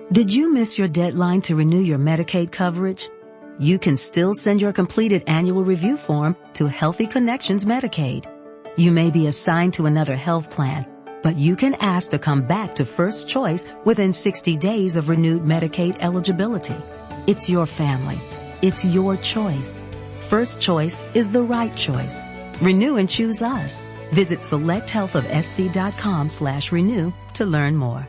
Did you miss your deadline to renew your Medicaid coverage? You can still send your completed annual review form to Healthy Connections Medicaid. You may be assigned to another health plan, but you can ask to come back to First Choice within 60 days of renewed Medicaid eligibility. It's your family. It's your choice. First Choice is the right choice. Renew and choose us. Visit selecthealthofsc.com/renew to learn more.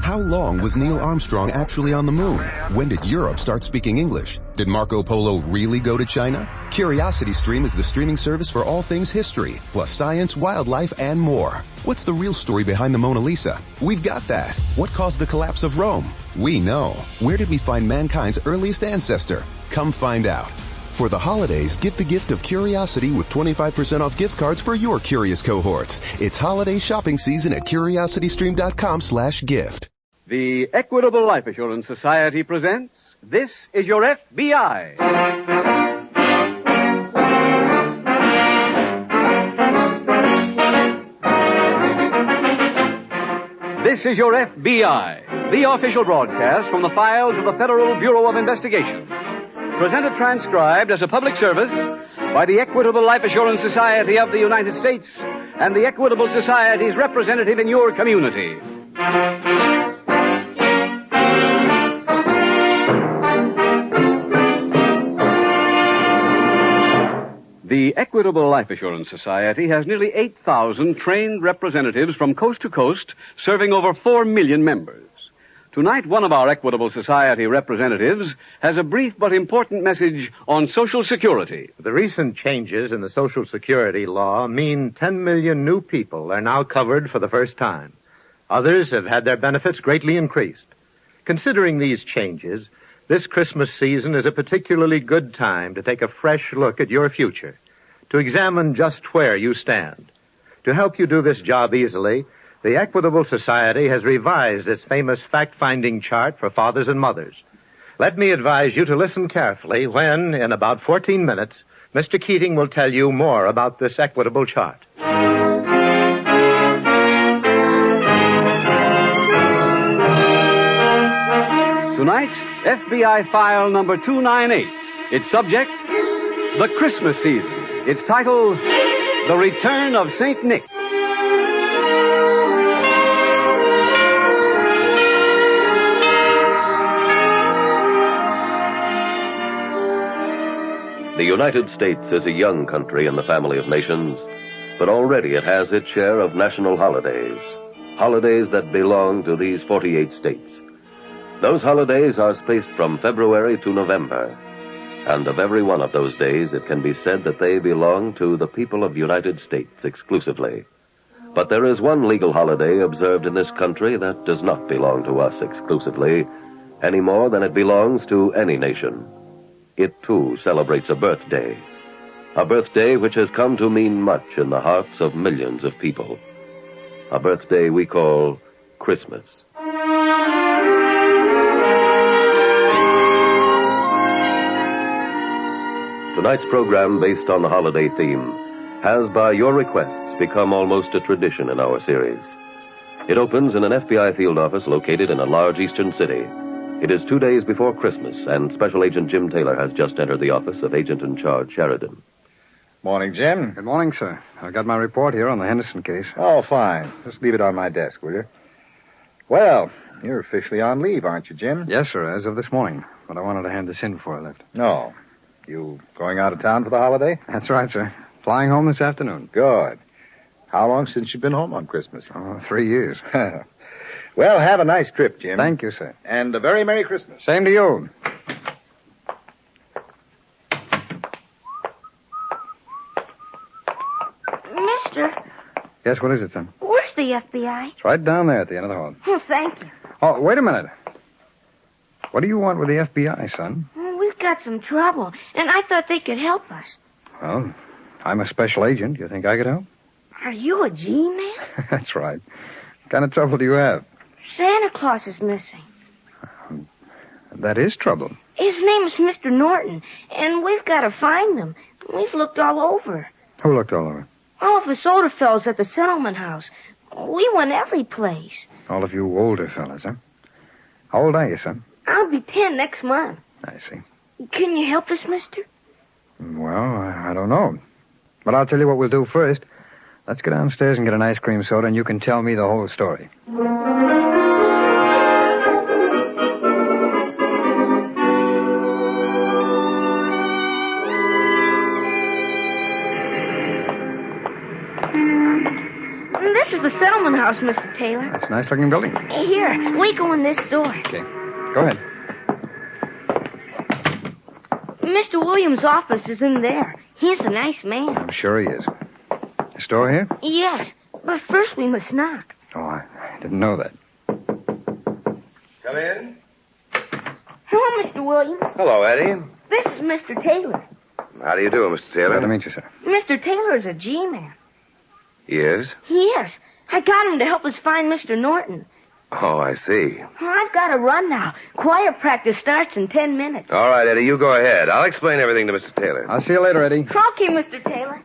How long was Neil Armstrong actually on the moon? When did Europe start speaking English? Did Marco Polo really go to China? CuriosityStream is the streaming service for all things history, plus science, wildlife, and more. What's the real story behind the Mona Lisa? We've got that. What caused the collapse of Rome? We know. Where did we find mankind's earliest ancestor? Come find out. For the holidays, give the gift of curiosity with 25% off gift cards for your curious cohorts. It's holiday shopping season at curiositystream.com/gift. The Equitable Life Assurance Society presents This Is Your FBI. This is Your FBI, the official broadcast from the files of the Federal Bureau of Investigation. Presented transcribed as a public service by the Equitable Life Assurance Society of the United States and the Equitable Society's representative in your community. The Equitable Life Assurance Society has nearly 8,000 trained representatives from coast to coast, serving over 4 million members. Tonight, one of our Equitable Society representatives has a brief but important message on Social Security. The recent changes in the Social Security law mean 10 million new people are now covered for the first time. Others have had their benefits greatly increased. Considering these changes, this Christmas season is a particularly good time to take a fresh look at your future, to examine just where you stand. To help you do this job easily, the Equitable Society has revised its famous fact-finding chart for fathers and mothers. Let me advise you to listen carefully when, in about 14 minutes, Mr. Keating will tell you more about this Equitable chart. Tonight, FBI file number 298. Its subject, the Christmas season. Its title, The Return of St. Nick. The United States is a young country in the family of nations, but already it has its share of national holidays. Holidays that belong to these 48 states. Those holidays are spaced from February to November. And of every one of those days, it can be said that they belong to the people of the United States exclusively. But there is one legal holiday observed in this country that does not belong to us exclusively, any more than it belongs to any nation. It, too, celebrates a birthday which has come to mean much in the hearts of millions of people. A birthday we call Christmas. Tonight's program, based on the holiday theme, has, by your requests, become almost a tradition in our series. It opens in an FBI field office located in a large eastern city. It is 2 days before Christmas, and Special Agent Jim Taylor has just entered the office of Agent in Charge Sheridan. Morning, Jim. Good morning, sir. I got my report here on the Henderson case. Oh, fine. Just leave it on my desk, will you? Well, you're officially on leave, aren't you, Jim? Yes, sir, as of this morning. But I wanted to hand this in before I left. No. You going out of town for the holiday? That's right, sir. Flying home this afternoon. Good. How long since you've been home on Christmas? Oh, 3 years. Well, have a nice trip, Jim. Thank you, sir. And a very Merry Christmas. Same to you. Mister. Yes, what is it, son? Where's the FBI? It's right down there at the end of the hall. Oh, thank you. Oh, wait a minute. What do you want with the FBI, son? Well, we've got some trouble, and I thought they could help us. Well, I'm a special agent. You think I could help? Are you a G-man? That's right. What kind of trouble do you have? Santa Claus is missing. That is trouble. His name is Mr. Norton, and we've got to find him. We've looked all over. Who looked all over? All of us older fellows at the settlement house. We went every place. All of you older fellas, huh? How old are you, son? I'll be 10 next month. I see. Can you help us, mister? Well, I don't know. But I'll tell you what we'll do first. Let's get downstairs and get an ice cream soda, and you can tell me the whole story. This is the settlement house, Mr. Taylor. That's a nice-looking building. Here, we go in this door. Okay. Go ahead. Mr. Williams' office is in there. He's a nice man. I'm sure he is. A store here? Yes, but first we must knock. Oh, I didn't know that. Come in. Hello, Mr. Williams. Hello, Eddie. This is Mr. Taylor. How do you do, Mr. Taylor? Glad to meet you, sir. Mr. Taylor is a G-man. He is? Yes, I got him to help us find Mr. Norton. Oh, I see. I've got to run now. Choir practice starts in 10 minutes. All right, Eddie, you go ahead. I'll explain everything to Mr. Taylor. I'll see you later, Eddie. Okay, Mr. Taylor.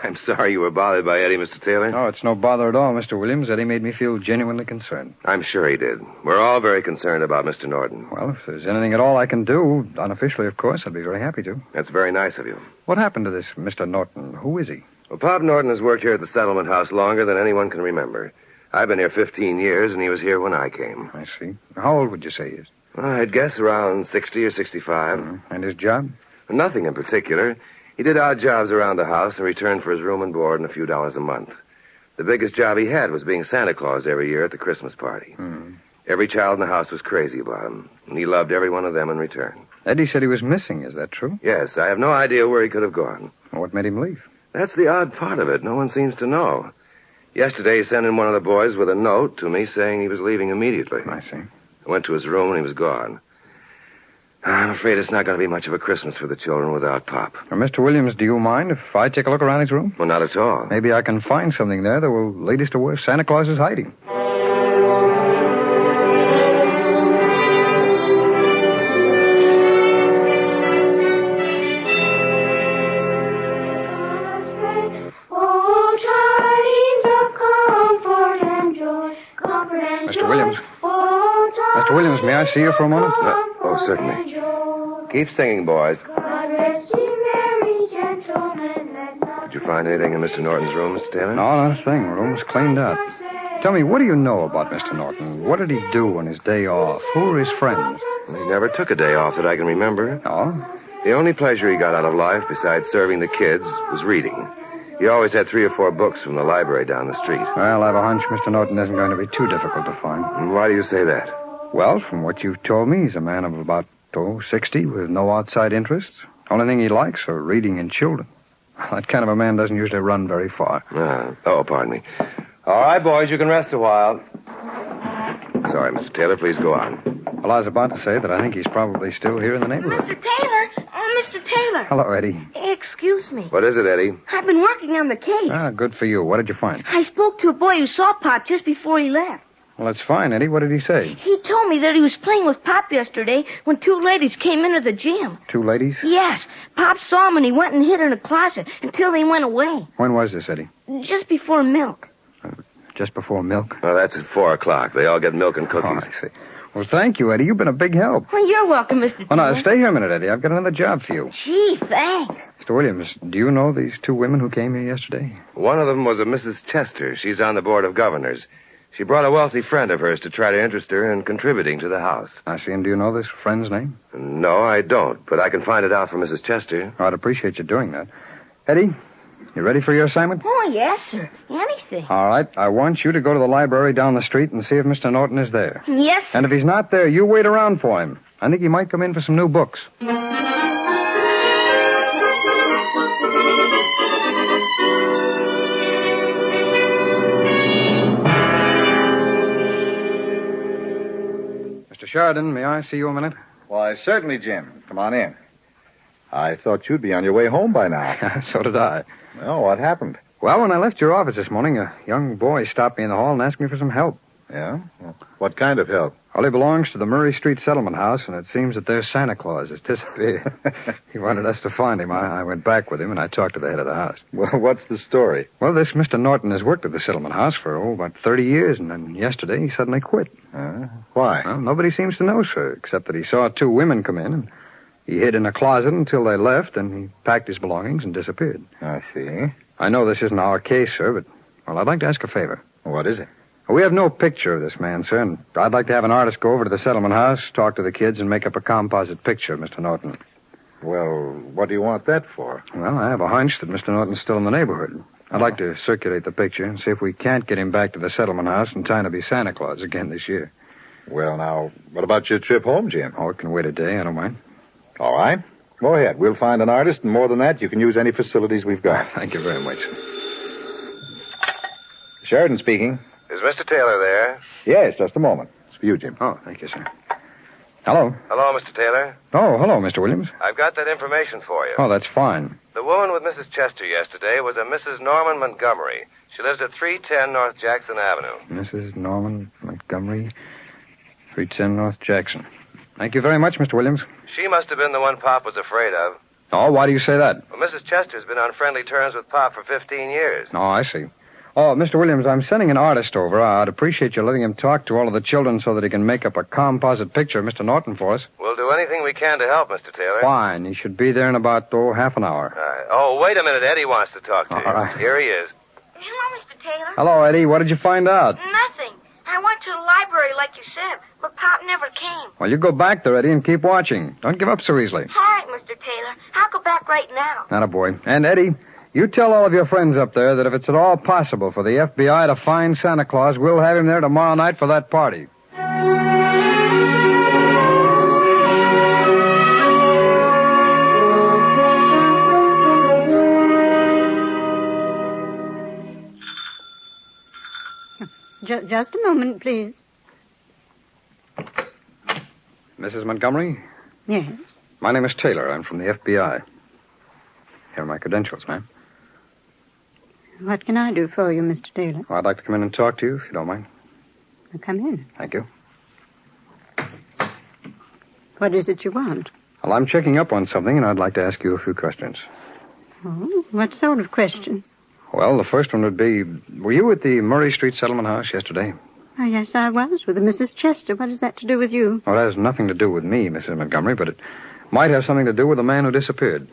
I'm sorry you were bothered by Eddie, Mr. Taylor. Oh, it's no bother at all, Mr. Williams. Eddie made me feel genuinely concerned. I'm sure he did. We're all very concerned about Mr. Norton. Well, if there's anything at all I can do, unofficially, of course, I'd be very happy to. That's very nice of you. What happened to this Mr. Norton? Who is he? Well, Pop Norton has worked here at the settlement house longer than anyone can remember. I've been here 15 years, and he was here when I came. I see. How old would you say he is? Well, I'd guess around 60 or 65. And his job? Nothing in particular. He did odd jobs around the house in return for his room and board and a few dollars a month. The biggest job he had was being Santa Claus every year at the Christmas party. Every child in the house was crazy about him, and he loved every one of them in return. Eddie said he was missing. Is that true? Yes, I have no idea where he could have gone. Well, what made him leave? That's the odd part of it. No one seems to know. Yesterday, he sent in one of the boys with a note to me saying he was leaving immediately. I see. I went to his room, and he was gone. I'm afraid it's not going to be much of a Christmas for the children without Pop. Well, Mr. Williams, do you mind if I take a look around his room? Well, not at all. Maybe I can find something there that will lead us to where Santa Claus is hiding. Mr. Williams. Mr. Williams, may I see you for a moment? Oh, certainly. Keep singing, boys. Did you find anything in Mr. Norton's room, Mr. Taylor? No, not a thing. The room was cleaned out. Tell me, what do you know about Mr. Norton? What did he do on his day off? Who were his friends? Well, he never took a day off that I can remember. Oh? The only pleasure he got out of life, besides serving the kids, was reading. He always had 3 or 4 books from the library down the street. Well, I have a hunch Mr. Norton isn't going to be too difficult to find. And why do you say that? Well, from what you've told me, he's a man of about, 60 with no outside interests. Only thing he likes are reading and children. That kind of a man doesn't usually run very far. Pardon me. All right, boys, you can rest a while. Sorry, Mr. Taylor, please go on. Well, I was about to say that I think he's probably still here in the neighborhood. Mr. Taylor! Oh, Mr. Taylor! Hello, Eddie. Excuse me. What is it, Eddie? I've been working on the case. Ah, good for you. What did you find? I spoke to a boy who saw Pop just before he left. Well, that's fine, Eddie. What did he say? He told me that he was playing with Pop yesterday when 2 ladies came into the gym. 2 ladies? Yes. Pop saw him and he went and hid in a closet until they went away. When was this, Eddie? Just before milk. Just before milk? Well, that's at 4 o'clock. They all get milk and cookies. Oh, I see. Well, thank you, Eddie. You've been a big help. Well, you're welcome, Mr. Taylor. Oh, now, stay here a minute, Eddie. I've got another job for you. Gee, thanks. Mr. Williams, do you know these 2 women who came here yesterday? One of them was a Mrs. Chester. She's on the board of governors. She brought a wealthy friend of hers to try to interest her in contributing to the house. I see. And do you know this friend's name? No, I don't, but I can find it out for Mrs. Chester. Oh, I'd appreciate you doing that. Eddie, you ready for your assignment? Oh, yes, sir. Anything. All right. I want you to go to the library down the street and see if Mr. Norton is there. Yes, sir. And if he's not there, you wait around for him. I think he might come in for some new books. Mr. Sheridan, may I see you a minute? Why, certainly, Jim. Come on in. I thought you'd be on your way home by now. So did I. Well, what happened? Well, when I left your office this morning, a young boy stopped me in the hall and asked me for some help. Yeah? Well, what kind of help? Well, he belongs to the Murray Street Settlement House, and it seems that their Santa Claus has disappeared. He wanted us to find him. I went back with him, and I talked to the head of the house. Well, what's the story? Well, this Mr. Norton has worked at the settlement house for, about 30 years, and then yesterday he suddenly quit. Why? Well, nobody seems to know, sir, except that he saw 2 women come in, and he hid in a closet until they left, and he packed his belongings and disappeared. I see. I know this isn't our case, sir, but, well, I'd like to ask a favor. What is it? We have no picture of this man, sir, and I'd like to have an artist go over to the settlement house, talk to the kids, and make up a composite picture of Mr. Norton. Well, what do you want that for? Well, I have a hunch that Mr. Norton's still in the neighborhood. I'd like to circulate the picture and see if we can't get him back to the settlement house in time to be Santa Claus again this year. Well, now, what about your trip home, Jim? Oh, it can wait a day. I don't mind. All right. Go ahead. We'll find an artist, and more than that, you can use any facilities we've got. Thank you very much. Sheridan speaking. Is Mr. Taylor there? Yes, just a moment. It's for you, Jim. Oh, thank you, sir. Hello. Hello, Mr. Taylor. Oh, hello, Mr. Williams. I've got that information for you. Oh, that's fine. The woman with Mrs. Chester yesterday was a Mrs. Norman Montgomery. She lives at 310 North Jackson Avenue. Mrs. Norman Montgomery, 310 North Jackson. Thank you very much, Mr. Williams. She must have been the one Pop was afraid of. Oh, why do you say that? Well, Mrs. Chester's been on friendly terms with Pop for 15 years. Oh, I see. Oh, Mr. Williams, I'm sending an artist over. I'd appreciate you letting him talk to all of the children so that he can make up a composite picture of Mr. Norton for us. We'll do anything we can to help, Mr. Taylor. Fine. He should be there in about, half an hour. All right. Oh, wait a minute. Eddie wants to talk to you. All right. Here he is. Hello, Mr. Taylor. Hello, Eddie. What did you find out? Nothing. I went to the library like you said, but Pop never came. Well, you go back there, Eddie, and keep watching. Don't give up so easily. All right, Mr. Taylor. I'll go back right now. Attaboy. And, Eddie, you tell all of your friends up there that if it's at all possible for the FBI to find Santa Claus, we'll have him there tomorrow night for that party. Just a moment, please. Mrs. Montgomery? Yes. My name is Taylor. I'm from the FBI. Here are my credentials, ma'am. What can I do for you, Mr. Taylor? Well, I'd like to come in and talk to you, if you don't mind. Well, come in. Thank you. What is it you want? Well, I'm checking up on something, and I'd like to ask you a few questions. Oh, what sort of questions? Well, the first one would be, were you at the Murray Street Settlement House yesterday? Oh, yes, I was, with Mrs. Chester. What has that to do with you? Well, it has nothing to do with me, Mrs. Montgomery, but it might have something to do with the man who disappeared.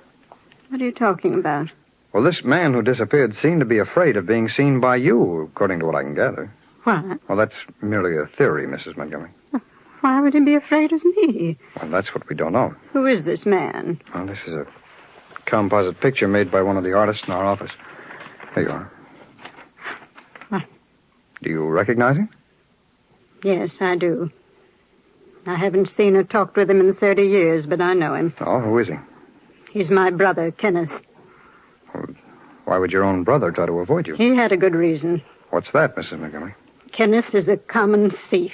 What are you talking about? Well, this man who disappeared seemed to be afraid of being seen by you, according to what I can gather. Why? Well, that's merely a theory, Mrs. Montgomery. Why would he be afraid of me? Well, that's what we don't know. Who is this man? Well, this is a composite picture made by one of the artists in our office. There you are. What? Do you recognize him? Yes, I do. I haven't seen or talked with him in 30 years, but I know him. Oh, who is he? He's my brother, Kenneth. Well, why would your own brother try to avoid you? He had a good reason. What's that, Mrs. Montgomery? Kenneth is a common thief.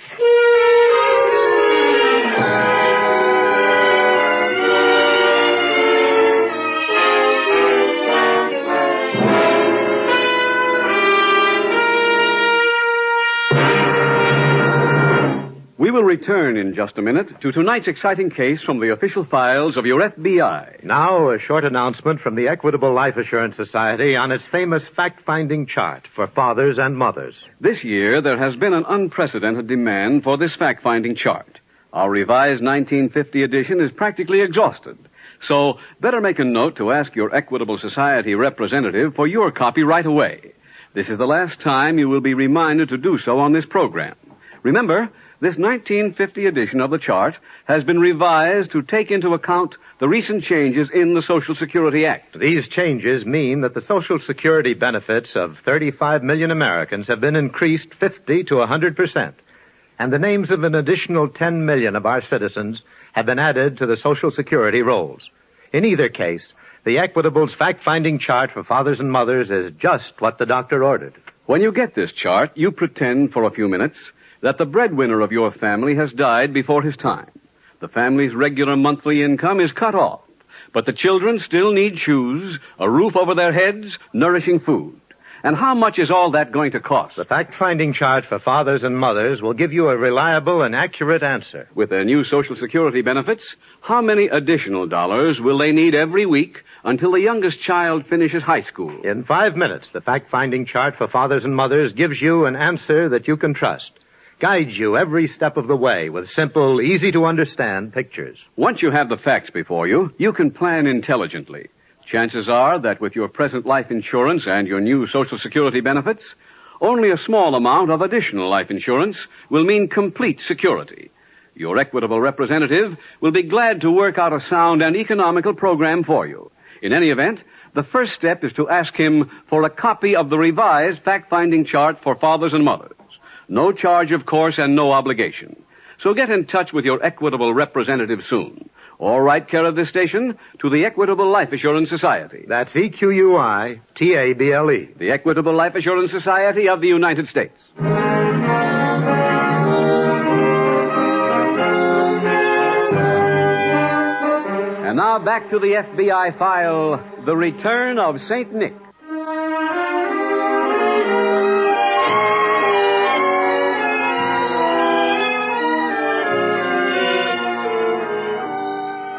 We will return in just a minute to tonight's exciting case from the official files of your FBI. Now, a short announcement from the Equitable Life Assurance Society on its famous fact-finding chart for fathers and mothers. This year, there has been an unprecedented demand for this fact-finding chart. Our revised 1950 edition is practically exhausted. So, better make a note to ask your Equitable Society representative for your copy right away. This is the last time you will be reminded to do so on this program. Remember, this 1950 edition of the chart has been revised to take into account the recent changes in the Social Security Act. These changes mean that the Social Security benefits of 35 million Americans have been increased 50 to 100%. And the names of an additional 10 million of our citizens have been added to the Social Security rolls. In either case, the Equitable's fact-finding chart for fathers and mothers is just what the doctor ordered. When you get this chart, you pretend for a few minutes that the breadwinner of your family has died before his time. The family's regular monthly income is cut off, but the children still need shoes, a roof over their heads, nourishing food. And how much is all that going to cost? The fact-finding chart for fathers and mothers will give you a reliable and accurate answer. With their new Social Security benefits, how many additional dollars will they need every week until the youngest child finishes high school? In 5 minutes, the fact-finding chart for fathers and mothers gives you an answer that you can trust. Guides you every step of the way with simple, easy-to-understand pictures. Once you have the facts before you, you can plan intelligently. Chances are that with your present life insurance and your new Social Security benefits, only a small amount of additional life insurance will mean complete security. Your Equitable representative will be glad to work out a sound and economical program for you. In any event, the first step is to ask him for a copy of the revised fact-finding chart for fathers and mothers. No charge, of course, and no obligation. So get in touch with your Equitable representative soon. Or write care of this station to the Equitable Life Assurance Society. That's EQUITABLE. The Equitable Life Assurance Society of the United States. And now back to the FBI file, The Return of St. Nick.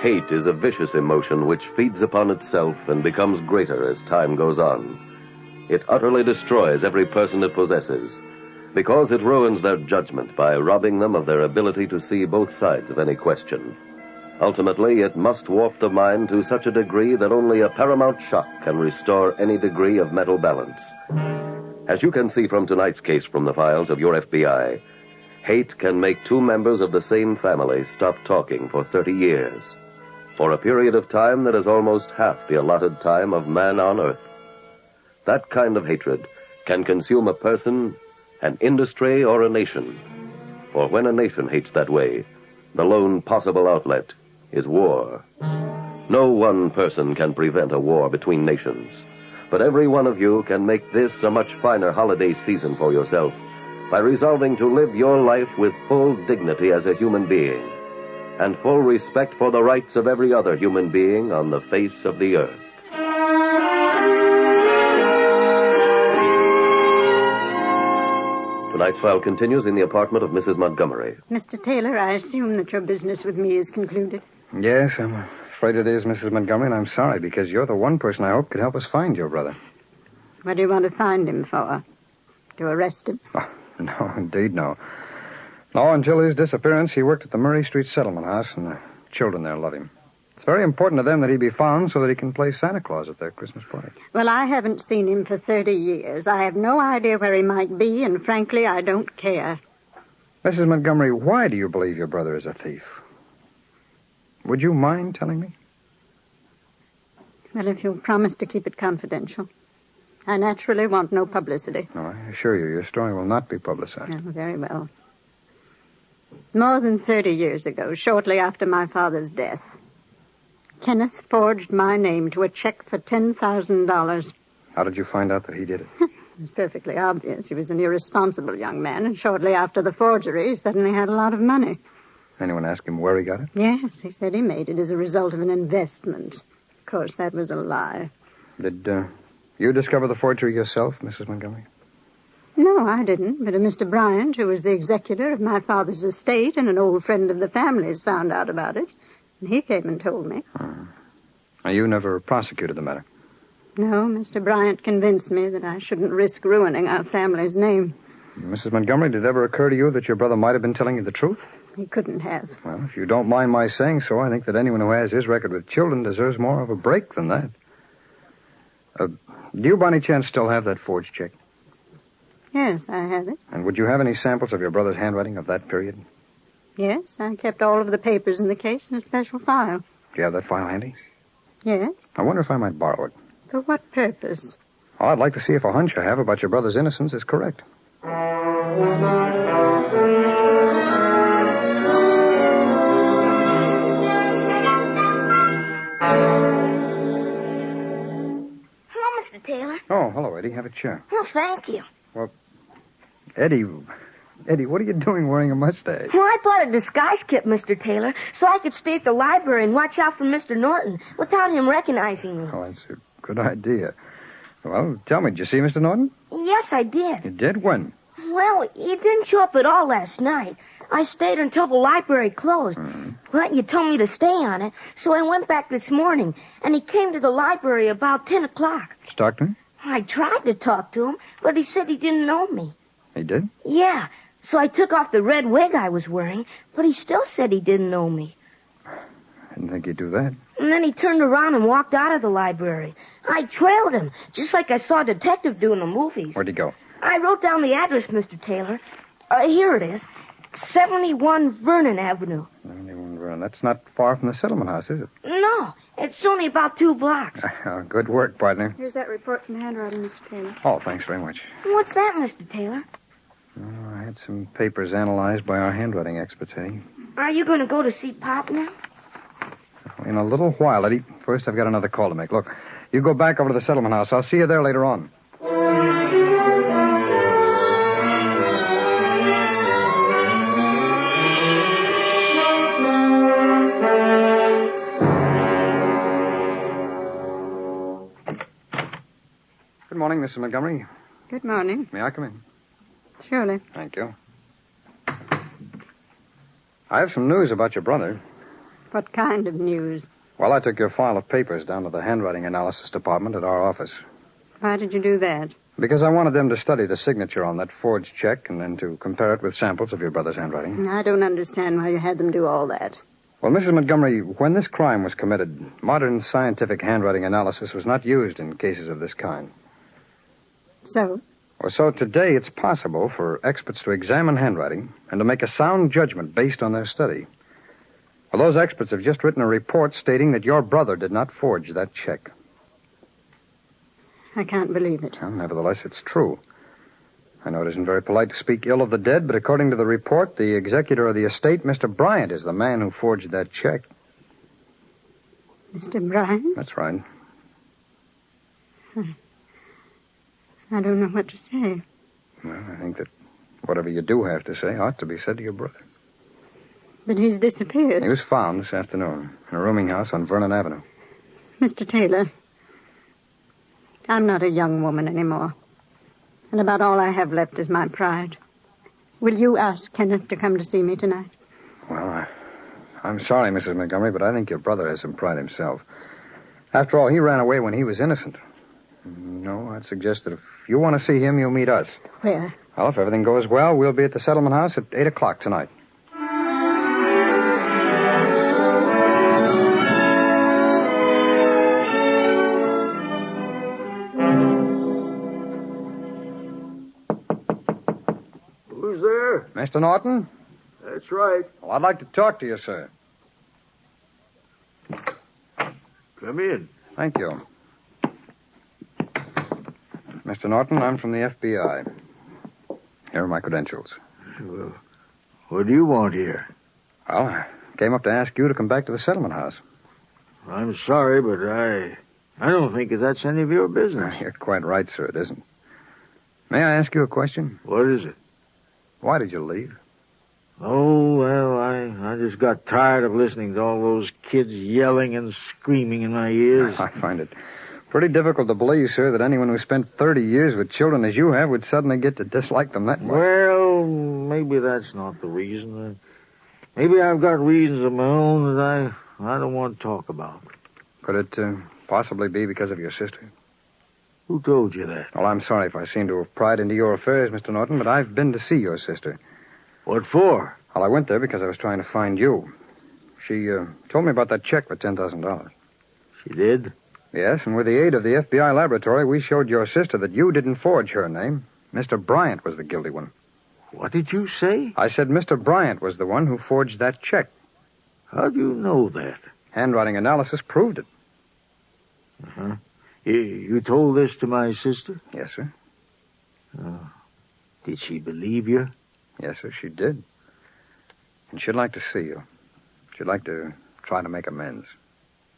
Hate is a vicious emotion which feeds upon itself and becomes greater as time goes on. It utterly destroys every person it possesses, because it ruins their judgment by robbing them of their ability to see both sides of any question. Ultimately, it must warp the mind to such a degree that only a paramount shock can restore any degree of mental balance. As you can see from tonight's case from the files of your FBI, hate can make two members of the same family stop talking for 30 years. For a period of time that is almost half the allotted time of man on earth. That kind of hatred can consume a person, an industry, or a nation. For when a nation hates that way, the lone possible outlet is war. No one person can prevent a war between nations, but every one of you can make this a much finer holiday season for yourself by resolving to live your life with full dignity as a human being, and full respect for the rights of every other human being on the face of the earth. Tonight's file continues in the apartment of Mrs. Montgomery. Mr. Taylor, I assume that your business with me is concluded. Yes, I'm afraid it is, Mrs. Montgomery, and I'm sorry, because you're the one person I hope could help us find your brother. What do you want to find him for? To arrest him? Oh, no, indeed, no. No, until his disappearance, he worked at the Murray Street Settlement House, and the children there love him. It's very important to them that he be found so that he can play Santa Claus at their Christmas party. Well, I haven't seen him for 30 years. I have no idea where he might be, and frankly, I don't care. Mrs. Montgomery, why do you believe your brother is a thief? Would you mind telling me? Well, if you'll promise to keep it confidential. I naturally want no publicity. No, I assure you, your story will not be publicized. Oh, very well. More than 30 years ago, shortly after my father's death, Kenneth forged my name to a check for $10,000. How did you find out that he did it? It was perfectly obvious. He was an irresponsible young man, and shortly after the forgery, he suddenly had a lot of money. Anyone ask him where he got it? Yes, he said he made it as a result of an investment. Of course, that was a lie. Did you discover the forgery yourself, Mrs. Montgomery? No, I didn't, but a Mr. Bryant, who was the executor of my father's estate and an old friend of the family's, found out about it. And he came and told me. Now, you never prosecuted the matter? No, Mr. Bryant convinced me that I shouldn't risk ruining our family's name. Mrs. Montgomery, did it ever occur to you that your brother might have been telling you the truth? He couldn't have. Well, if you don't mind my saying so, I think that anyone who has his record with children deserves more of a break than that. Do you by any chance still have that forged check? Yes, I have it. And would you have any samples of your brother's handwriting of that period? Yes, I kept all of the papers in the case in a special file. Do you have that file handy? Yes. I wonder if I might borrow it. For what purpose? Oh, I'd like to see if a hunch I have about your brother's innocence is correct. Hello, Mr. Taylor. Oh, hello, Eddie. Have a chair. Well, thank you. Well, Eddie, what are you doing wearing a mustache? Well, I bought a disguise kit, Mr. Taylor, so I could stay at the library and watch out for Mr. Norton without him recognizing me. Oh, that's a good idea. Well, tell me, did you see Mr. Norton? Yes, I did. You did? When? Well, he didn't show up at all last night. I stayed until the library closed. Mm-hmm. But you told me to stay on it, so I went back this morning, and he came to the library about 10 o'clock. Did you talk to him? I tried to talk to him, but he said he didn't know me. He did? Yeah, so I took off the red wig I was wearing, but he still said he didn't know me. I didn't think he'd do that. And then he turned around and walked out of the library. I trailed him, just like I saw a detective do in the movies. Where'd he go? I wrote down the address, Mr. Taylor. Here it is. 71 Vernon Avenue. 71 Vernon. That's not far from the settlement house, is it? No, it's only about 2 blocks. Good work, partner. Here's that report from handwriting, Mr. Taylor. Oh, thanks very much. What's that, Mr. Taylor? Oh, I had some papers analyzed by our handwriting experts, Eddie. Are you going to go to see Pop now? In a little while, Eddie. First, I've got another call to make. Look, you go back over to the settlement house. I'll see you there later on. Good morning, Mrs. Montgomery. Good morning. May I come in? Surely. Thank you. I have some news about your brother. What kind of news? Well, I took your file of papers down to the handwriting analysis department at our office. Why did you do that? Because I wanted them to study the signature on that forged check and then to compare it with samples of your brother's handwriting. I don't understand why you had them do all that. Well, Mrs. Montgomery, when this crime was committed, modern scientific handwriting analysis was not used in cases of this kind. So? Well, so today it's possible for experts to examine handwriting and to make a sound judgment based on their study. Well, those experts have just written a report stating that your brother did not forge that check. I can't believe it. Well, nevertheless, it's true. I know it isn't very polite to speak ill of the dead, but according to the report, the executor of the estate, Mr. Bryant, is the man who forged that check. Mr. Bryant? That's right. I don't know what to say. Well, I think that whatever you do have to say ought to be said to your brother. But he's disappeared. He was found this afternoon in a rooming house on Vernon Avenue. Mr. Taylor, I'm not a young woman anymore. And about all I have left is my pride. Will you ask Kenneth to come to see me tonight? Well, I'm sorry, Mrs. Montgomery, but I think your brother has some pride himself. After all, he ran away when he was innocent. No, I'd suggest that if you want to see him, you'll meet us. Where? Well, if everything goes well, we'll be at the settlement house at 8 o'clock tonight. Who's there? Mr. Norton? That's right. Well, I'd like to talk to you, sir. Come in. Thank you. Mr. Norton, I'm from the FBI. Here are my credentials. Well, what do you want here? Well, I came up to ask you to come back to the settlement house. I'm sorry, but I don't think that's any of your business. You're quite right, sir. It isn't. May I ask you a question? What is it? Why did you leave? Oh, well, I just got tired of listening to all those kids yelling and screaming in my ears. I find it pretty difficult to believe, sir, that anyone who spent 30 years with children as you have would suddenly get to dislike them that much. Well, maybe that's not the reason. Maybe I've got reasons of my own that I don't want to talk about. Could it possibly be because of your sister? Who told you that? Well, I'm sorry if I seem to have pried into your affairs, Mr. Norton, but I've been to see your sister. What for? Well, I went there because I was trying to find you. She told me about that check for $10,000. She did? Yes, and with the aid of the FBI laboratory, we showed your sister that you didn't forge her name. Mr. Bryant was the guilty one. What did you say? I said Mr. Bryant was the one who forged that check. How do you know that? Handwriting analysis proved it. Uh-huh. You told this to my sister? Yes, sir. Did she believe you? Yes, sir, she did. And she'd like to see you. She'd like to try to make amends.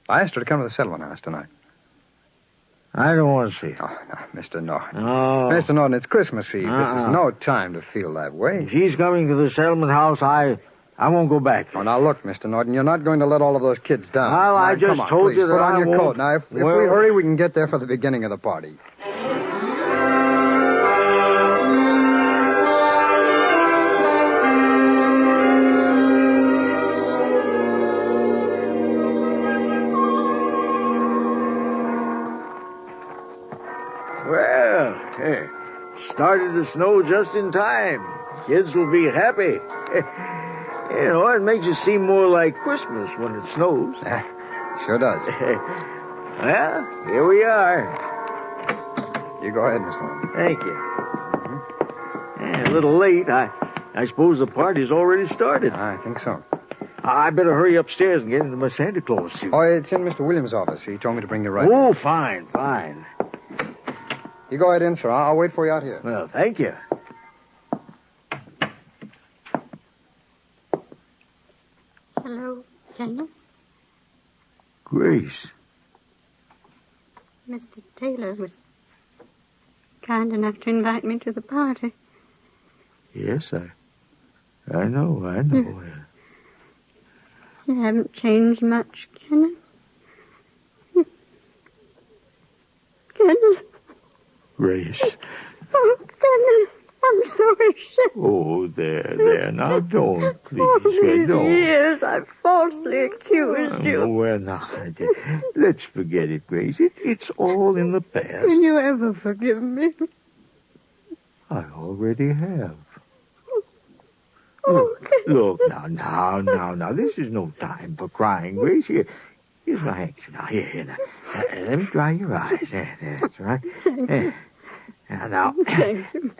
I asked her to come to the settlement house tonight. I don't want to see her. Oh, no, Mr. Norton. No. Mr. Norton, it's Christmas Eve. This is no time to feel that way. If she's coming to the settlement house, I won't go back. Oh, now look, Mr. Norton, you're not going to let all of those kids down. Well, I just come on, told please, you that put on I your won't. coat. Now, if we hurry, we can get there for the beginning of the party. started to snow just in time. Kids will be happy. You know, it makes it seem more like Christmas when it snows. Sure does. Well, here we are. You go ahead, Mr. Norton. Thank you. A little late. I suppose the party's already started. I think so. I better hurry upstairs and get into my Santa Claus suit. Oh, it's in Mr. Williams' office. He told me to bring you right. Oh, fine. You go ahead in, sir. I'll wait for you out here. Well, thank you. Hello, Kenneth. Grace. Mr. Taylor was kind enough to invite me to the party. Yes, I know. You haven't changed much, Kenneth. Kenneth. Grace. Oh, Kenneth, I'm so ashamed. Oh, there. Now, don't, please. All Grace, these don't. years I've falsely accused you. Oh, well, now, let's forget it, Grace. It's all in the past. Will you ever forgive me? I already have. Oh, Look, now. This is no time for crying, Grace. Here's my handkerchief. Now, here. Now, let me dry your eyes. That's right. Now, thank you.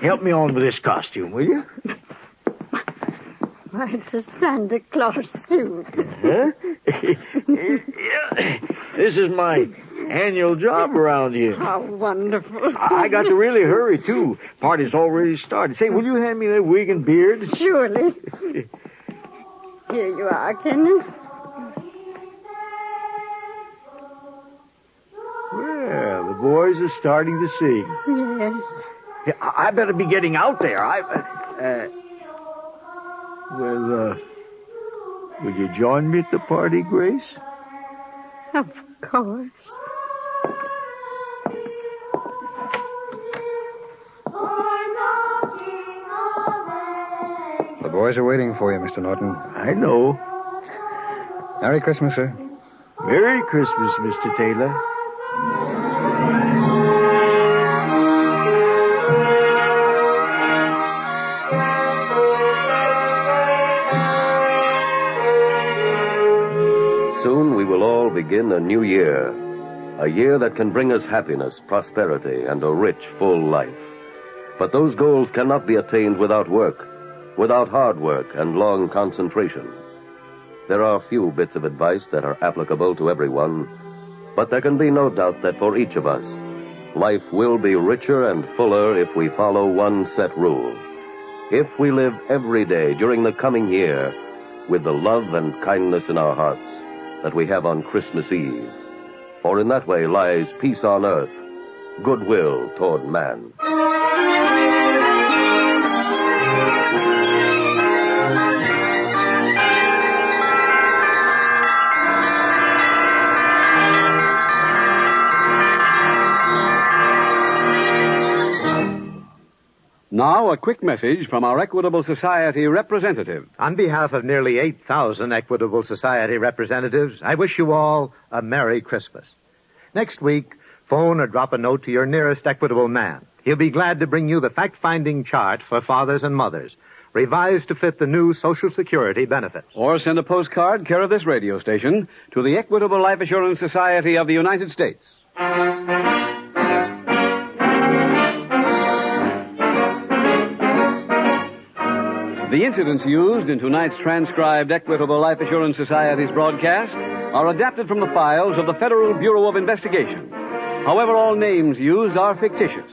Help me on with this costume, will you? Why, it's a Santa Claus suit. Huh? This is my annual job around here. How wonderful. I got to really hurry, too. Party's already started. Say, will you hand me that wig and beard? Surely. Here you are, Kenneth. Well, the boys are starting to sing. Yes. Yeah, I better be getting out there. Will you join me at the party, Grace? Of course. The boys are waiting for you, Mr. Norton. I know. Merry Christmas, sir. Merry Christmas, Mr. Taylor. Soon we will all begin a new year. A year that can bring us happiness, prosperity, and a rich, full life. But those goals cannot be attained without work, without hard work and long concentration. There are few bits of advice that are applicable to everyone, but there can be no doubt that for each of us, life will be richer and fuller if we follow one set rule. If we live every day during the coming year with the love and kindness in our hearts that we have on Christmas Eve. For in that way lies peace on earth, goodwill toward man. Now, a quick message from our Equitable Society representative. On behalf of nearly 8,000 Equitable Society representatives, I wish you all a Merry Christmas. Next week, phone or drop a note to your nearest Equitable man. He'll be glad to bring you the fact-finding chart for fathers and mothers, revised to fit the new Social Security benefits. Or send a postcard, care of this radio station, to the Equitable Life Assurance Society of the United States. The incidents used in tonight's transcribed Equitable Life Assurance Society's broadcast are adapted from the files of the Federal Bureau of Investigation. However, all names used are fictitious,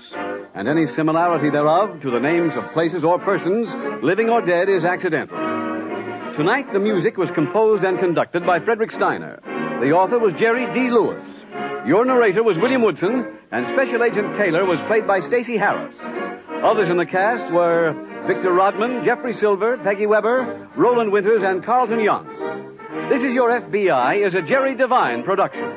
and any similarity thereof to the names of places or persons, living or dead, is accidental. Tonight, the music was composed and conducted by Frederick Steiner. The author was Jerry D. Lewis. Your narrator was William Woodson, and Special Agent Taylor was played by Stacey Harris. Others in the cast were Victor Rodman, Jeffrey Silver, Peggy Weber, Roland Winters, and Carlton Young. This Is Your FBI is a Jerry Devine production.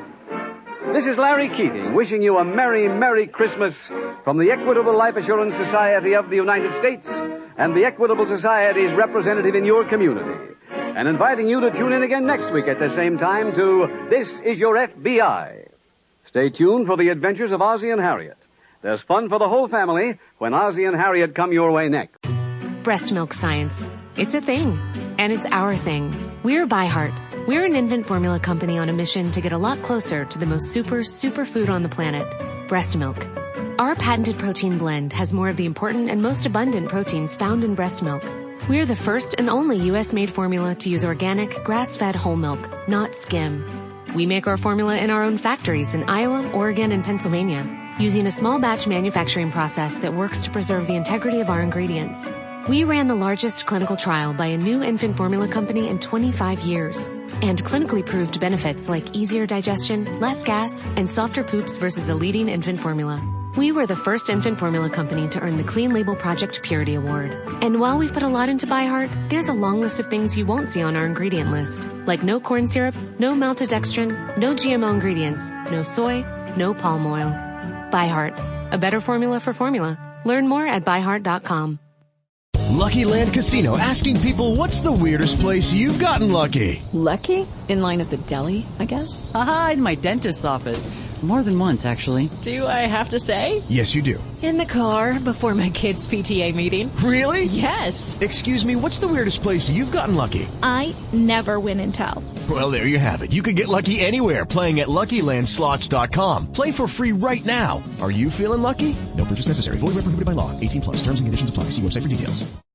This is Larry Keating wishing you a Merry, Merry Christmas from the Equitable Life Assurance Society of the United States and the Equitable Society's representative in your community, and inviting you to tune in again next week at the same time to This Is Your FBI. Stay tuned for the adventures of Ozzie and Harriet, There's fun for the whole family when Ozzie and Harriet come your way next. Breast milk science. It's a thing. And it's our thing. We're ByHeart. We're an infant formula company on a mission to get a lot closer to the most super food on the planet. Breast milk. Our patented protein blend has more of the important and most abundant proteins found in breast milk. We're the first and only U.S.-made formula to use organic, grass-fed whole milk, not skim. We make our formula in our own factories in Iowa, Oregon, and Pennsylvania, using a small batch manufacturing process that works to preserve the integrity of our ingredients. We ran the largest clinical trial by a new infant formula company in 25 years, and clinically proved benefits like easier digestion, less gas, and softer poops versus a leading infant formula. We were the first infant formula company to earn the Clean Label Project Purity Award. And while we've put a lot into ByHeart, there's a long list of things you won't see on our ingredient list, like no corn syrup, no maltodextrin, no GMO ingredients, no soy, no palm oil. ByHeart, a better formula for formula. Learn more at byheart.com. Lucky Land Casino, asking people, what's the weirdest place you've gotten lucky? Lucky? In line at the deli, I guess? Aha, in my dentist's office. More than once, actually. Do I have to say? Yes, you do. In the car before my kids' PTA meeting. Really? Yes. Excuse me, what's the weirdest place you've gotten lucky? I never win and tell. Well, there you have it. You can get lucky anywhere, playing at LuckyLandSlots.com. Play for free right now. Are you feeling lucky? No purchase necessary. Void where prohibited by law. 18+. Terms and conditions apply. See website for details.